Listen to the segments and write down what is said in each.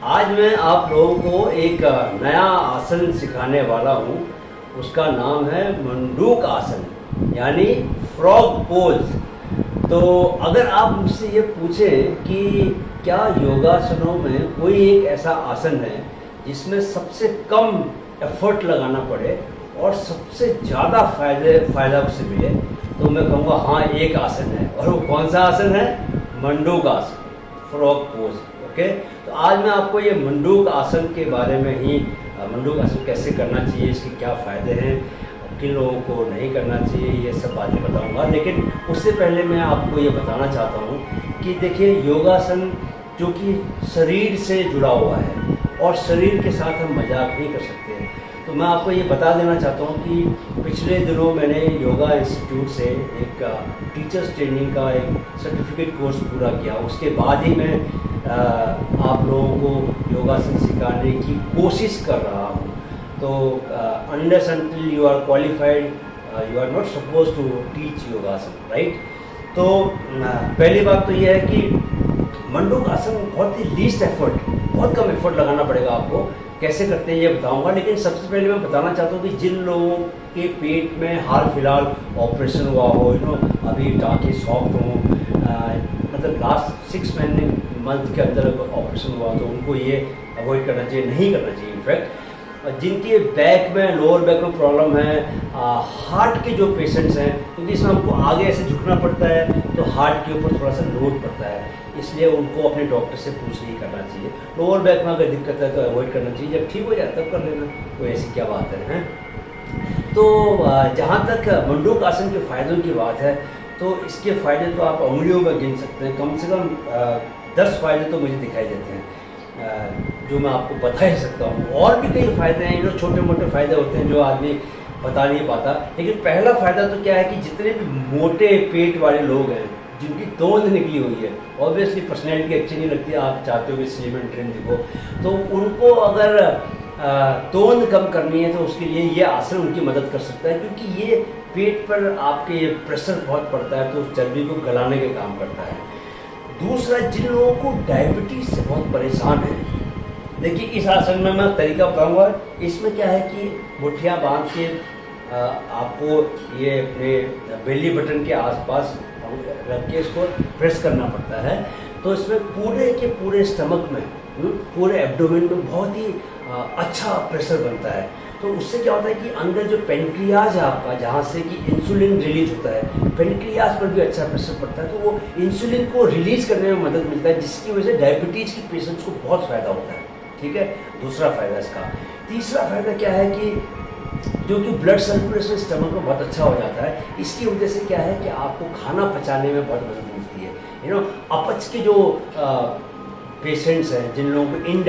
आज मैं आप लोगों को एक नया आसन सिखाने वाला हूँ। उसका नाम है मंडूक आसन, यानी फ्रॉग पोज। तो अगर आप मुझसे ये पूछें कि क्या योगासनों में कोई एक ऐसा आसन है जिसमें सबसे कम एफर्ट लगाना पड़े और सबसे ज़्यादा फ़ायदा उससे मिले, तो मैं कहूँगा हाँ, एक आसन है। और वो कौन सा आसन है? मंडूक आसन, फ्रॉग पोज। ओके, तो आज मैं आपको ये मंडूक आसन के बारे में ही, मंडूक आसन कैसे करना चाहिए, इसके क्या फ़ायदे हैं, किन लोगों को नहीं करना चाहिए, ये सब बातें बताऊंगा। लेकिन उससे पहले मैं आपको ये बताना चाहता हूँ कि देखिए, योगासन जो कि शरीर से जुड़ा हुआ है और शरीर के साथ हम मजाक नहीं कर सकते हैं। तो मैं आपको ये बता देना चाहता हूँ कि पिछले दिनों मैंने योगा इंस्टीट्यूट से एक टीचर्स ट्रेनिंग का एक सर्टिफिकेट कोर्स पूरा किया। उसके बाद ही मैं आप लोगों को योगासन सिखाने की कोशिश कर रहा हूँ। तो unless until you are qualified, you are not suppose to teach yogasana, right. तो पहली बात तो यह है कि मंडूक आसन बहुत ही लीस्ट एफर्ट, बहुत कम एफर्ट लगाना पड़ेगा आपको। कैसे करते हैं ये बताऊंगा, लेकिन सबसे पहले मैं बताना चाहता हूँ कि जिन लोगों के पेट में हाल फिलहाल ऑपरेशन हुआ हो, अभी टाँके सॉफ्ट हों, मतलब लास्ट 6 मंथ के अंदर ऑपरेशन हुआ, तो उनको ये अवॉइड करना चाहिए, नहीं करना चाहिए। इनफैक्ट जिनके बैक में, लोअर बैक में प्रॉब्लम है, हार्ट के जो पेशेंट्स हैं, क्योंकि इसमें हमको आगे ऐसे झुकना पड़ता है तो हार्ट के ऊपर थोड़ा सा लोड पड़ता है, इसलिए उनको अपने डॉक्टर से पूछ के ही करना चाहिए। लोअर बैक में अगर दिक्कत है तो अवॉइड करना चाहिए, जब ठीक हो जाए तब कर लेना, कोई ऐसी क्या बात है। तो जहाँ तक मंडूक आसन के फ़ायदों की बात है, तो इसके फ़ायदे तो आप उंगलियों में गिन सकते हैं। कम से कम 10 फ़ायदे तो मुझे दिखाई देते हैं, जो मैं आपको बता ही सकता हूँ। और भी कई फ़ायदे हैं, जो छोटे मोटे फ़ायदे होते हैं जो आदमी बता नहीं पाता। लेकिन पहला फ़ायदा तो क्या है कि जितने भी मोटे पेट वाले लोग हैं, जिनकी तोंद निकली हुई है, ऑब्वियसली पर्सनैलिटी अच्छी नहीं लगती, आप चाहते हो कि स्लिम एंड ट्रिम दिखो, तो उनको अगर तोंद कम करनी है तो उसके लिए ये आसन उनकी मदद कर सकता है, क्योंकि ये पेट पर आपके प्रेशर बहुत पड़ता है, तो चर्बी को गलाने के काम करता है। दूसरा, जिन लोगों को डायबिटीज़ से बहुत परेशान है, देखिए इस आसन में मैं तरीका बताऊंगा। इसमें क्या है कि मुठ्ठियाँ बांध के आपको ये अपने बेली बटन के आसपास रख के इसको प्रेस करना पड़ता है। तो इसमें पूरे के पूरे स्टमक में, पूरे एब्डोमेन में बहुत ही अच्छा प्रेशर बनता है। तो उससे क्या होता है कि अंदर जो पेनक्रियाज है आपका, जहाँ से कि इंसुलिन रिलीज होता है, पेनक्रियाज पर भी अच्छा प्रेशर पड़ता है, तो वो इंसुलिन को रिलीज करने में मदद मिलता है, जिसकी वजह से डायबिटीज़ के पेशेंट्स को बहुत फ़ायदा होता है। ठीक है, दूसरा फ़ायदा इसका। तीसरा फ़ायदा क्या है कि जो कि ब्लड सर्कुलेशन स्टमक में बहुत अच्छा हो जाता है। इसकी वजह से क्या है कि आपको खाना पचाने में बहुत मदद मिलती है। अपच के जो पेशेंट्स हैं, जिन लोगों को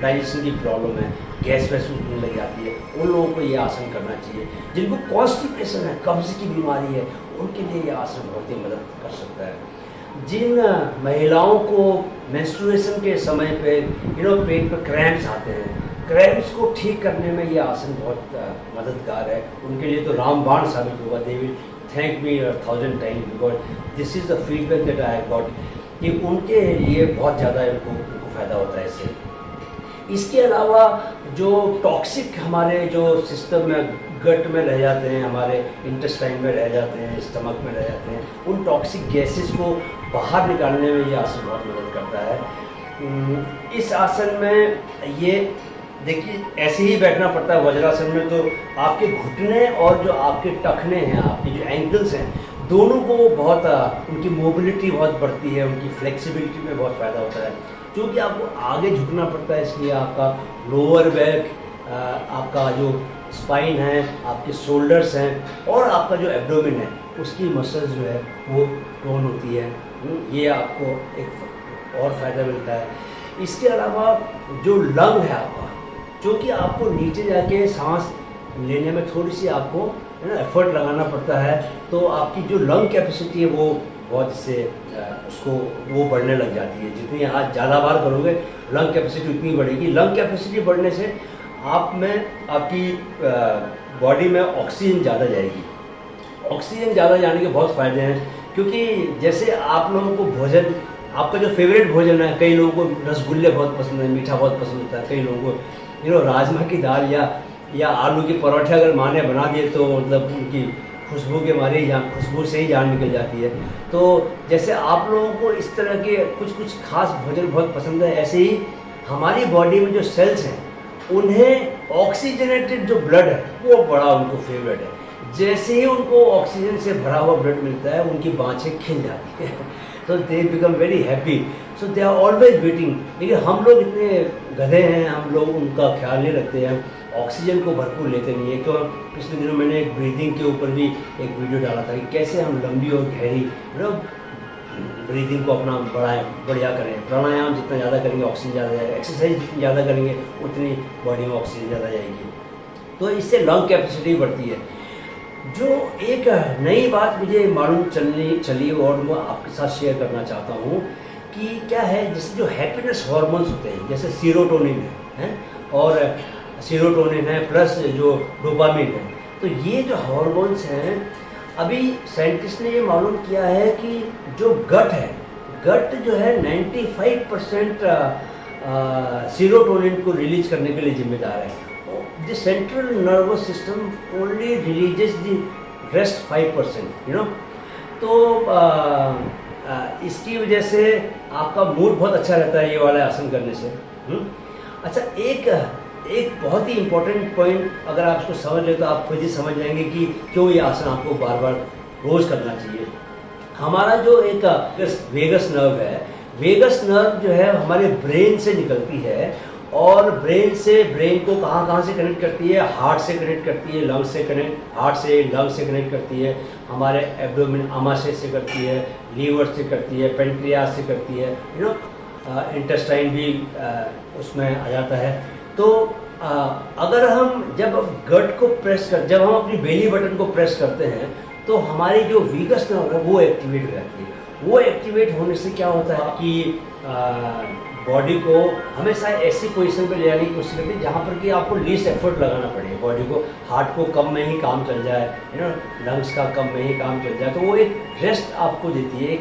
डाइजेशन की प्रॉब्लम है, गैस वैस उठने लग जाती है, उन लोगों को ये आसन करना चाहिए। जिनको कॉन्स्टिपेशन है, कब्ज की बीमारी है, उनके लिए ये आसन बहुत ही मदद कर सकता है। जिन महिलाओं को मेंस्ट्रुएशन के समय पे पेट में क्रैम्प्स आते हैं, क्रैम्प्स को ठीक करने में ये आसन बहुत मददगार है। उनके लिए तो रामबाण साबित होगा। They will thank me 1000 times, because this is the feedback that I got, कि उनके लिए बहुत ज़्यादा उनको फ़ायदा होता है इससे। इसके अलावा जो टॉक्सिक हमारे जो सिस्टम में, गट में रह जाते हैं, हमारे इंटेस्टाइन में रह जाते हैं, स्टमक में रह जाते हैं, उन टॉक्सिक गैसेस को बाहर निकालने में ये आसन बहुत मदद करता है। इस आसन में ये देखिए ऐसे ही बैठना पड़ता है। वज्रासन में तो आपके घुटने और जो आपके टखने हैं, आपके जो एंकल्स हैं, दोनों को बहुत उनकी मोबिलिटी बहुत बढ़ती है, उनकी फ्लेक्सिबिलिटी में बहुत फ़ायदा होता है। क्योंकि आपको आगे झुकना पड़ता है, इसलिए आपका लोअर बैक, आपका जो स्पाइन है, आपके शोल्डर्स हैं और आपका जो एब्डोमेन है, उसकी मसल्स जो है वो टोन होती है। ये आपको एक और फ़ायदा मिलता है। इसके अलावा जो लंग है आपका, जो कि आपको नीचे जाके सांस लेने में थोड़ी सी आपको एफर्ट लगाना पड़ता है, तो आपकी जो लंग कैपेसिटी है वो बहुत इससे उसको वो बढ़ने लग जाती है। जितनी आज ज़्यादा बार करोगे, लंग कैपेसिटी उतनी बढ़ेगी। लंग कैपेसिटी बढ़ने से आप में, आपकी बॉडी में ऑक्सीजन ज़्यादा जाएगी। ऑक्सीजन ज़्यादा जाने के बहुत फ़ायदे हैं, क्योंकि जैसे आप लोगों को भोजन आपका जो फेवरेट भोजन है, कई लोगों को रसगुल्ले बहुत पसंद है, मीठा बहुत पसंद होता है, कई लोगों को राजमा की दाल या आलू के परोठे अगर माँ ने बना दिए तो मतलब उनकी खुशबू के मारे खुशबू से ही जान निकल जाती है। तो जैसे आप लोगों को इस तरह के कुछ खास भोजन बहुत पसंद है, ऐसे ही हमारी बॉडी में जो सेल्स हैं उन्हें ऑक्सीजनेटेड जो ब्लड है वो बड़ा उनको फेवरेट है। जैसे ही उनको ऑक्सीजन से भरा हुआ ब्लड मिलता है उनकी बाँछें खिल जाती है तो they become very happy, so they are always waiting. लेकिन हम लोग इतने गधे हैं, हम लोग उनका ख्याल नहीं रखते हैं, ऑक्सीजन को भरपूर लेते नहीं है। क्यों, पिछले दिनों मैंने एक ब्रीदिंग के ऊपर भी एक वीडियो डाला था कि कैसे हम लंबी और गहरी ब्रीदिंग को अपना बढ़िया करें। प्राणायाम जितना ज़्यादा करेंगे ऑक्सीजन ज़्यादा जाएगा, एक्सरसाइज जितनी ज़्यादा करेंगे उतनी बॉडी में ऑक्सीजन ज़्यादा जाएगी, तो इससे लंग कैपेसिटी बढ़ती है। जो एक नई बात मुझे मालूम चली और मैं आपके साथ शेयर करना चाहता हूँ कि क्या है, जैसे जो हैप्पीनेस हार्मोन्स होते हैं जैसे सीरोटोनिन है और सीरोटोनिन है प्लस जो डोपामिन है, तो ये जो हार्मोन्स हैं अभी साइंटिस्ट ने ये मालूम किया है कि जो गट जो है 95% सीरोटोनिन को रिलीज करने के लिए जिम्मेदार है। The central nervous system only releases the rest 5%, तो इसकी वजह से आपका मूड बहुत अच्छा रहता है ये वाला आसन करने से। अच्छा, एक बहुत ही इम्पोर्टेंट पॉइंट अगर आप इसको समझ लें तो आप खुद ही समझ जाएंगे कि क्यों ये आसन आपको बार बार रोज़ करना चाहिए। हमारा जो एक वेगस नर्व है, वेगस नर्व जो है हमारे ब्रेन से निकलती है और ब्रेन को कहाँ से कनेक्ट करती है, हार्ट से कनेक्ट करती है, लंग से हार्ट से लंग से कनेक्ट करती है, हमारे एब्डोमेन आमाशय से करती है, लीवर से करती है, पेनक्रियास से करती है, इंटेस्टाइन भी उसमें आ जाता है। तो अगर हम जब गट को जब हम अपनी बेली बटन को प्रेस करते हैं तो हमारी जो वीगस नर्व है वो एक्टिवेट हो जाती है। वो एक्टिवेट होने से क्या होता है कि बॉडी को हमेशा ऐसी पोजीशन पे ले जाने की कोशिश करती है जहाँ पर कि आपको लीस्ट एफर्ट लगाना पड़े, बॉडी को, हार्ट को कम में ही काम चल जाए, लंग्स का कम में ही काम चल जाए, तो वो एक रेस्ट आपको देती है,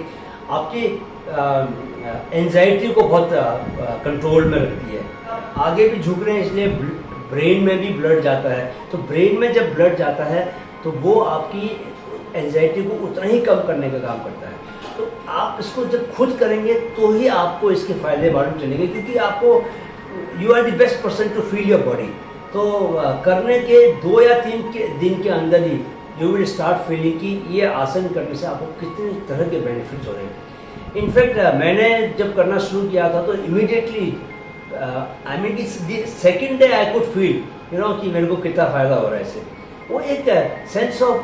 आपकी एंजाइटी को बहुत कंट्रोल में रखती है। आगे भी झुक रहे हैं इसलिए ब्रेन में भी ब्लड जाता है, तो ब्रेन में जब ब्लड जाता है तो वो आपकी एंजाइटी को उतना ही कम करने का काम करता है। तो आप इसको जब खुद करेंगे तो ही आपको इसके फ़ायदे मालूम चलेंगे, क्योंकि आपको you are the best person to feel your body. तो करने के 2 या 3 दिन के अंदर ही यू विल स्टार्ट फीलिंग कि ये आसन करने से आपको कितने तरह के बेनिफिट्स हो रहे हैं। इनफैक्ट मैंने जब करना शुरू किया था तो इमीडिएटली आई मीन कि second day I could feel कि मेरे को कितना फ़ायदा हो रहा है इससे। वो एक सेंस ऑफ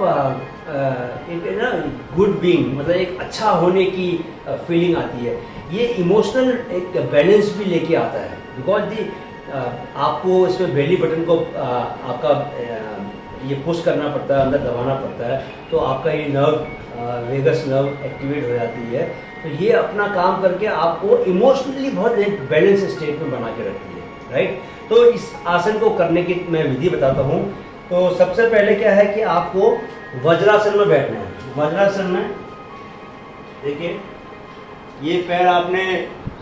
गुड बीइंग, मतलब एक अच्छा होने की फीलिंग आती है। ये इमोशनल एक बैलेंस भी लेके आता है, बिकॉज आपको इसमें बेली बटन को आपका ये पुश करना पड़ता है, अंदर दबाना पड़ता है, तो आपका ये नर्व वेगस नर्व एक्टिवेट हो जाती है। तो ये अपना काम करके आपको इमोशनली बहुत एक बैलेंस स्टेट में बना के रखती है, राइट। तो इस आसन को करने की मैं विधि बताता हूँ। तो सबसे पहले क्या है कि आपको वज्रासन में बैठना है। वज्रासन में देखिए, ये पैर आपने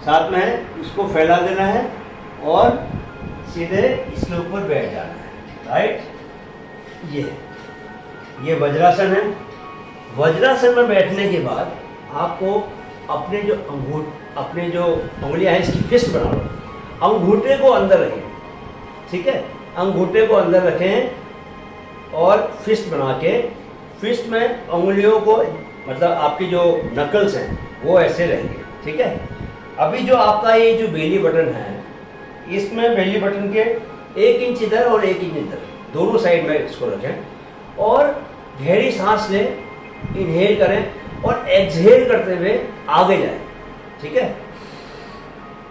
साथ में है, इसको फैला देना है और सीधे इसके ऊपर बैठ जाना है, राइट। ये वज्रासन है। वज्रासन में बैठने के बाद आपको अपने जो उंगलियां हैं इसकी फिस्ट बना लो, अंगूठे को अंदर रखें, ठीक है, अंगूठे को अंदर रखें और फिस्ट बना के, फिस्ट में उंगलियों को, मतलब आपकी जो नकल्स हैं वो ऐसे रहेंगे, ठीक है। अभी जो आपका ये जो बेली बटन है, इसमें बेली बटन के 1 इंच इधर और 1 इंच इधर, दोनों साइड में इसको रखें और गहरी सांस लें, इनहेल करें और एक्सहेल करते हुए आगे जाएं, ठीक है।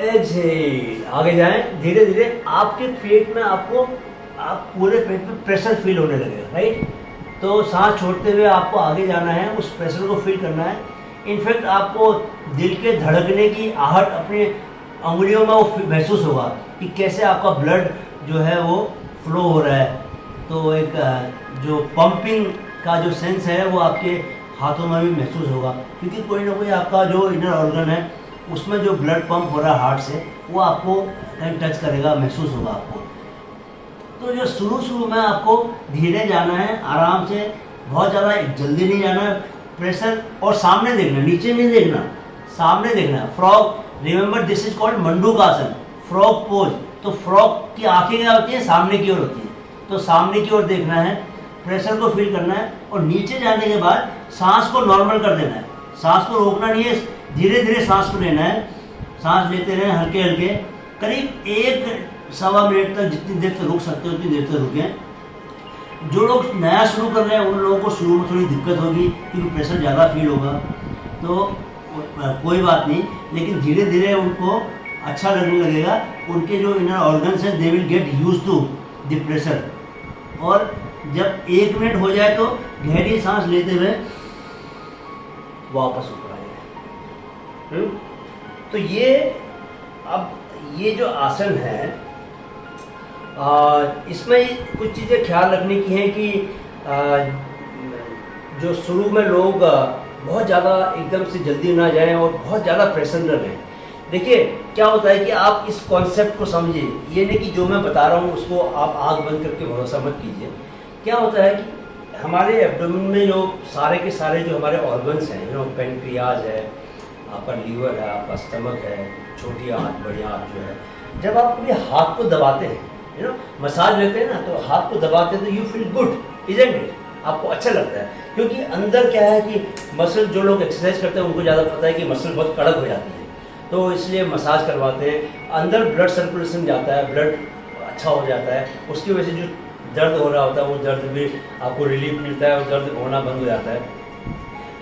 एक्सहेल, आगे जाएं धीरे धीरे। आपके पेट में आप पूरे पेट में प्रेशर फील होने लगेगा, राइट। तो सांस छोड़ते हुए आपको आगे जाना है, उस प्रेशर को फील करना है। इनफैक्ट आपको दिल के धड़कने की आहट अपनी उंगलियों में वो महसूस होगा कि कैसे आपका ब्लड जो है वो फ्लो हो रहा है। तो एक जो पंपिंग का जो सेंस है वो आपके हाथों में भी महसूस होगा, क्योंकि कोई ना कोई आपका जो इनर ऑर्गन है उसमें जो ब्लड पंप हो रहा है हार्ट से, वो आपको कहीं टच करेगा, महसूस होगा आपको। तो जो शुरू में आपको धीरे जाना है, आराम से, बहुत ज़्यादा जल्दी नहीं जाना है। प्रेशर और सामने देखना, नीचे नहीं देखना, सामने देखना है। Frog, remember this is called manduk asana, frog pose. तो फ्रॉग की आंखें क्या होती है? सामने की ओर होती है। तो सामने की ओर देखना है, प्रेशर को फील करना है, और नीचे जाने के बाद सांस को नॉर्मल कर देना है। सांस को रोकना नहीं है, धीरे धीरे सांस को लेना है। सांस लेते रहें हल्के हल्के, करीब 1-1.25 मिनट तक, जितनी देर तक रुक सकते हो उतनी देर तक रुकें। जो लोग नया शुरू कर रहे हैं उन लोगों को शुरू में थोड़ी दिक्कत होगी, क्योंकि प्रेशर ज़्यादा फील होगा, तो कोई बात नहीं, लेकिन धीरे धीरे उनको अच्छा लगने लगेगा। उनके जो इनर ऑर्गन्स हैं they will get use to the pressure. और जब 1 मिनट हो जाए तो गहरी सांस लेते हुए वापस ऊपर आए। तो ये, अब ये जो आसन है, इसमें कुछ चीज़ें ख्याल रखने की हैं कि जो शुरू में लोग बहुत ज़्यादा एकदम से जल्दी ना जाएं और बहुत ज़्यादा प्रेशर न लें। देखिए क्या होता है कि आप इस कॉन्सेप्ट को समझिए, ये नहीं कि जो मैं बता रहा हूँ उसको आप आँख बंद करके भरोसा मत कीजिए। क्या होता है कि हमारे एब्डोमेन में जो सारे के सारे जो हमारे ऑर्गन्स हैं, पेनक्रियाज है, आपका लीवर है, आपका स्टमक है, छोटी आँत, बड़ी आँत जो है, जब आप अपने हाथ को दबाते हैं, मसाज लेते हैं ना, तो हाथ को दबाते हैं तो you feel good, isn't it? आपको अच्छा लगता है, क्योंकि अंदर क्या है कि मसल, जो लोग एक्सरसाइज करते हैं उनको ज़्यादा पता है कि मसल बहुत कड़क हो जाती है, तो इसलिए मसाज करवाते हैं। अंदर ब्लड सर्कुलेशन जाता है, ब्लड अच्छा हो जाता है, उसकी वजह से जो दर्द हो रहा होता है वो दर्द भी आपको रिलीफ मिलता है और दर्द होना बंद हो जाता है।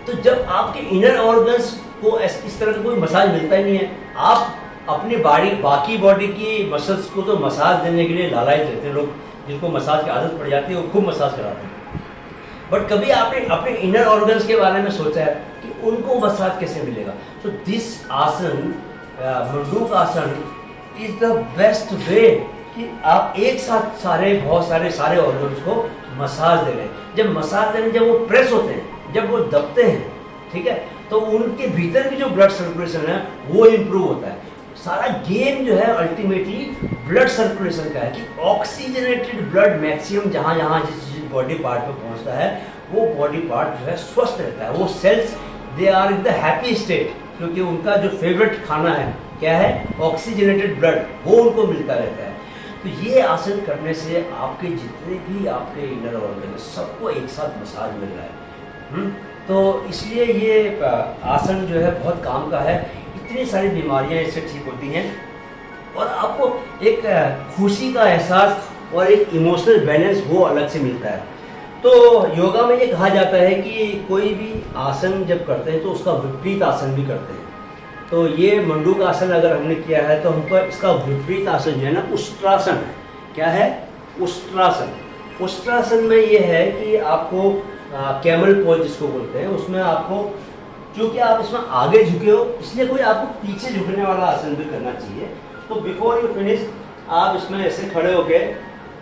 तो जब आपके इनर ऑर्गन्स को इस तरह का कोई मसाज मिलता ही नहीं है, आप अपनी बाकी बॉडी की मसल्स को तो मसाज देने के लिए लालायित रहते हैं लोग, जिनको मसाज की आदत पड़ जाती है वो खूब मसाज कराते हैं। बट कभी आपने अपने इनर ऑर्गन्स के बारे में सोचा है कि उनको मसाज कैसे मिलेगा? तो दिस आसन, मंडूक आसन, इज द बेस्ट वे कि आप एक साथ बहुत सारे ऑर्गन्स को मसाज दे रहे हैं। जब मसाज दे रहे हैं, जब वो प्रेस होते हैं, जब वो दबते हैं, ठीक है, तो उनके भीतर की जो ब्लड सर्कुलेशन है वो इम्प्रूव होता है। सारा गेम जो है अल्टीमेटली ब्लड सर्कुलेशन का है कि ऑक्सीजनेटेड ब्लड मैक्सिमम जहाँ जहाँ जिस बॉडी पार्ट पे पहुँचता है वो बॉडी पार्ट जो है स्वस्थ रहता है। वो cells they are in the happy state, क्योंकि उनका जो फेवरेट खाना है क्या है? ऑक्सीजनेटेड ब्लड, वो उनको मिलता रहता है। तो ये आसन करने से आपके जितने भी आपके इनर ऑर्गन सबको एक साथ मसाज मिल रहा है। तो इसलिए ये आसन जो है बहुत काम का है। इतनी सारी बीमारियां इससे ठीक होती हैं और आपको एक खुशी का एहसास और एक इमोशनल बैलेंस वो अलग से मिलता है। तो योगा में ये कहा जाता है कि कोई भी आसन जब करते हैं तो उसका विपरीत आसन भी करते हैं। तो ये मंडूक आसन अगर हमने किया है तो हमको इसका विपरीत आसन जो है ना, उष्ट्रासन है। क्या है? उष्ट्रासन। उष्ट्रासन में ये है कि आपको कैमल पोज जिसको बोलते हैं, उसमें आपको, क्योंकि आप इसमें आगे झुके हो इसलिए कोई आपको पीछे झुकने वाला आसन भी करना चाहिए। तो बिफोर यू फिनिश आप इसमें ऐसे खड़े होके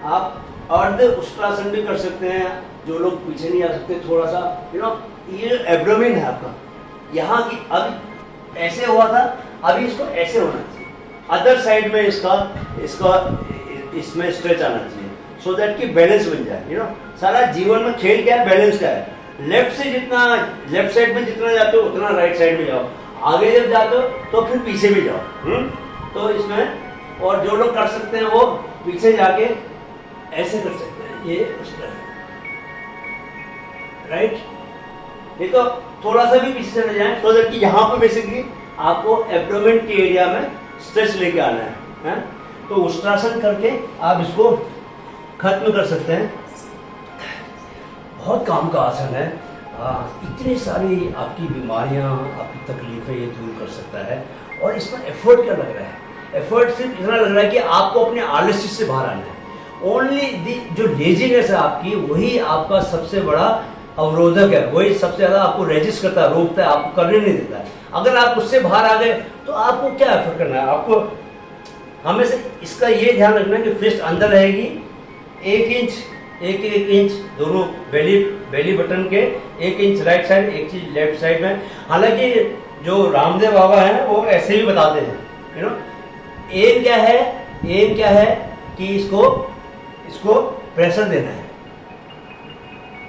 आप अर्ध उष्ट्रासन भी कर सकते हैं। जो लोग पीछे नहीं आ सकते, थोड़ा सा ये एब्डोमेन है आपका, यहाँ की अब ऐसे हुआ था, अभी इसको ऐसे होना चाहिए। अदर साइड में इसका इसमें स्ट्रेच आना चाहिए, सो दैट कि बैलेंस बन जाए। सारा जीवन में खेल क्या है? बैलेंस का है। लेफ्ट साइड में जितना जाते हो उतना राइट साइड में जाओ, आगे जब जाते हो तो फिर पीछे भी जाओ। तो इसमें, और जो लोग कर सकते हैं वो पीछे जाके ऐसे कर सकते हैं, ये राइट। ये तो थोड़ा सा भी पीछे चले जाएं, सो दैट कि यहाँ पे बेसिकली आपको एब्डोमेन के एरिया में स्ट्रेच लेके आना है। तो उष्ट्रासन करके आप इसको खत्म कर सकते हैं। बहुत काम का आसन है। इतनी सारी आपकी बीमारियां, आपकी तकलीफें ये दूर कर सकता है। और इसमें एफर्ट क्या लग रहा है? एफर्ट सिर्फ इतना लग रहा है कि आपको अपने आलस्य से बाहर आना है। ओनली जो लेजीनेस है आपकी, वही आपका सबसे बड़ा अवरोधक है, वही सबसे ज़्यादा आपको रेजिस्ट करता है, रोकता है, आपको करने नहीं देता है। अगर आप उससे बाहर आ गए तो आपको क्या एफर्ट करना है? आपको हमेशा इसका ये ध्यान रखना है कि फिस्ट अंदर रहेगी, 1 इंच दोनों बेली बटन के, 1 inch right side, 1 inch left side में। हालांकि जो रामदेव बाबा हैं वो ऐसे भी बताते हैं, यू नो। एम क्या है कि इसको प्रेशर देना है।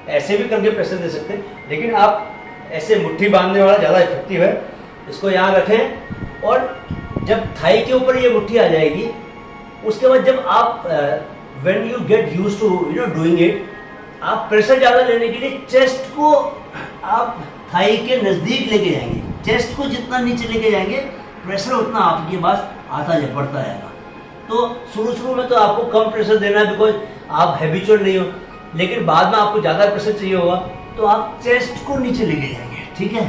ऐसे भी करके प्रेशर दे सकते हैं, लेकिन आप ऐसे मुट्ठी बांधने वाला ज़्यादा इफेक्टिव है। इसको यहाँ रखें और जब थाई के ऊपर ये मुट्ठी आ जाएगी, उसके बाद जब आप when you get used to doing it, आप प्रेशर ज़्यादा लेने के लिए चेस्ट को आप थाई के नज़दीक लेके जाएंगे। चेस्ट को जितना नीचे लेके जाएंगे, प्रेशर उतना आपके पास बढ़ता जाएगा। तो शुरू में तो आपको कम प्रेशर देना है, बिकॉज आप हैबिचुअल नहीं हो, लेकिन बाद में आपको ज़्यादा प्रेशर चाहिए होगा तो आप चेस्ट को नीचे लेके जाएंगे, ठीक है।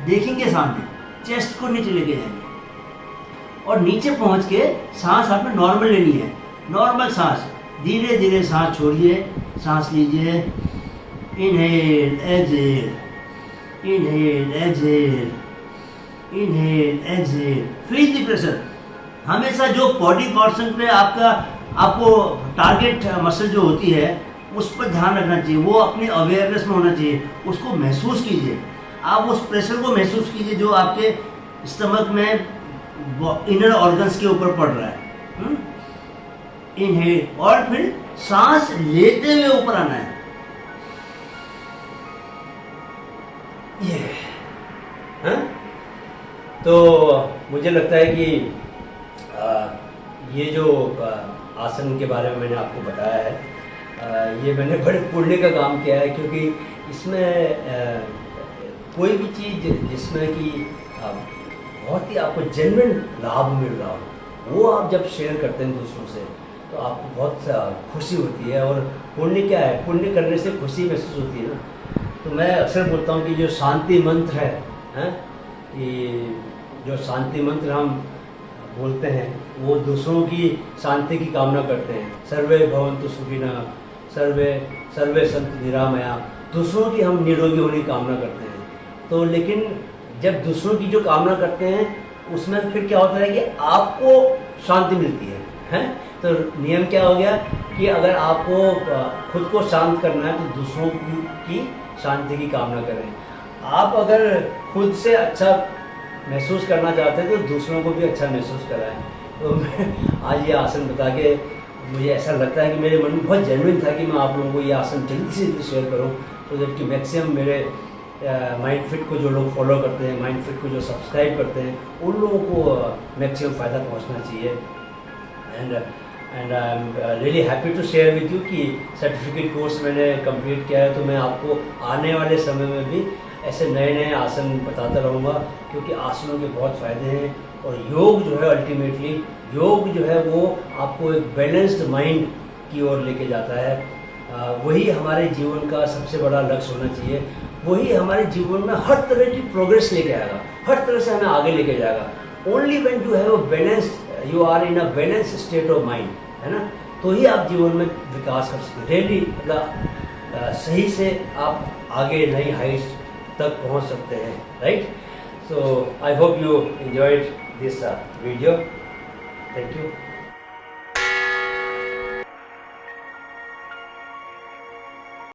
देखेंगे सामने, चेस्ट को नीचे लेके जाएंगे और नीचे पहुंच के सांस आपने नॉर्मल लेनी है। नॉर्मल सांस, धीरे धीरे सांस छोड़िए, सांस लीजिए, inhale exhale, inhale exhale, inhale exhale. Feel the pressure. हमेशा जो बॉडी पोर्शन पे आपको टारगेट मसल जो होती है उस पर ध्यान रखना चाहिए, वो अपनी अवेयरनेस में होना चाहिए, उसको महसूस कीजिए। आप उस प्रेशर को महसूस कीजिए जो आपके स्टमक में इनर ऑर्गन्स के ऊपर पड़ रहा है। इनहेल, और फिर सांस लेते हुए ऊपर आना है। ये तो मुझे लगता है कि ये जो आसन के बारे में मैंने आपको बताया है, ये मैंने बड़े पुण्य का काम किया है, क्योंकि इसमें कोई भी चीज़ जिसमें कि बहुत ही आपको जेन्युइन लाभ मिल रहा हो, वो आप जब शेयर करते हैं दूसरों से तो आपको बहुत खुशी होती है। और पुण्य क्या है, पुण्य करने से खुशी महसूस होती है ना। तो मैं अक्सर बोलता हूँ कि जो शांति मंत्र है कि जो शांति मंत्र हम बोलते हैं वो दूसरों की शांति की कामना करते हैं। सर्वे भवन्तु सुखिनः, सर्वे सन्तु निरामया, दूसरों की हम निरोगी होने की कामना करते हैं। तो लेकिन जब दूसरों की जो कामना करते हैं उसमें फिर क्या होता है कि आपको शांति मिलती है। तो नियम क्या हो गया कि अगर आपको खुद को शांत करना है तो दूसरों की शांति की कामना करें। आप अगर खुद से अच्छा महसूस करना चाहते हैं तो दूसरों को भी अच्छा महसूस कराएं। तो मैं आज ये आसन बता के मुझे ऐसा लगता है कि मेरे मन में बहुत जेन्युइन था कि मैं आप लोगों को ये आसन जल्दी से जल्दी शेयर करूं, तो जबकि मैक्सिमम मेरे माइंड फिट को जो लोग फॉलो करते हैं, माइंड फिट को जो सब्सक्राइब करते हैं, उन लोगों को मैक्सिमम फ़ायदा पहुंचना चाहिए। And I am really happy to share with you कि सर्टिफिकेट कोर्स मैंने कंप्लीट किया है। तो मैं आपको आने वाले समय में भी ऐसे नए नए आसन बताता रहूँगा, क्योंकि आसनों के बहुत फ़ायदे हैं। और योग जो है अल्टीमेटली, योग जो है वो आपको एक बैलेंस्ड माइंड की ओर लेके जाता है। वही हमारे जीवन का सबसे बड़ा लक्ष्य होना चाहिए। वही हमारे जीवन में हर तरह की प्रोग्रेस लेके आएगा, हर तरह से हमें आगे लेके जाएगा। Only when you have a balanced, you are in a balance state of mind, है ना, तो ही आप जीवन में विकास कर सकते हैं। रियली मतलब सही से आप आगे नई हाइट्स तक पहुंच सकते हैं, right. So I hope you enjoyed this video. Thank you.